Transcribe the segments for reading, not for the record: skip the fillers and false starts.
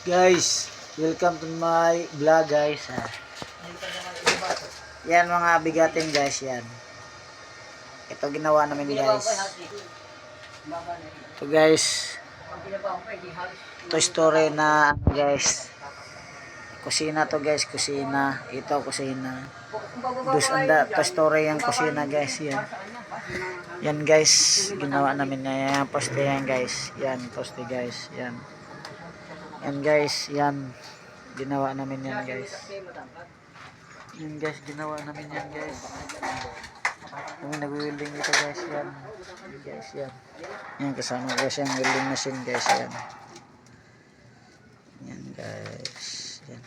Guys, welcome to my vlog guys. Yan mga bigatin guys, yan. Ito ginawa namin guys. Ito guys. Toy Story na ano guys. Kusina to guys, kusina. Ito kusina. Toy Story yung kusina guys, yan. Yan guys, ginawa namin na yan. Poste yan guys. Yan, poste guys, yan. Yan guys, yan. Ginawa namin yan guys. Yan guys, ginawa namin yan guys. Kami nag-welding dito guys, yan. Yan guys, yan. Yan kasama guys yung welding machine guys, yan. Yan guys, yan.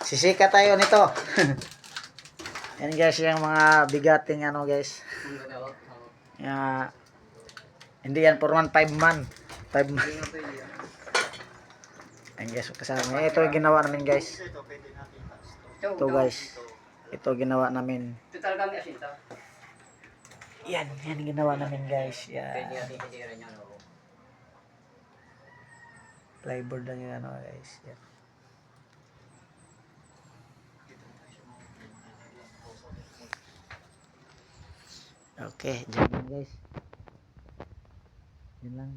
Sisika tayo nito. Yan guys, yung mga bigating ano guys. Hindi yan, for 5 man. 5 man. Yan guys, kasama. Ito yung ginawa namin guys. Ito guys. Ito ginawa namin. Yan ginawa namin guys. Yan. Plyboard lang yung ano guys. Yan. Okay, dyan lang guys. Yan lang.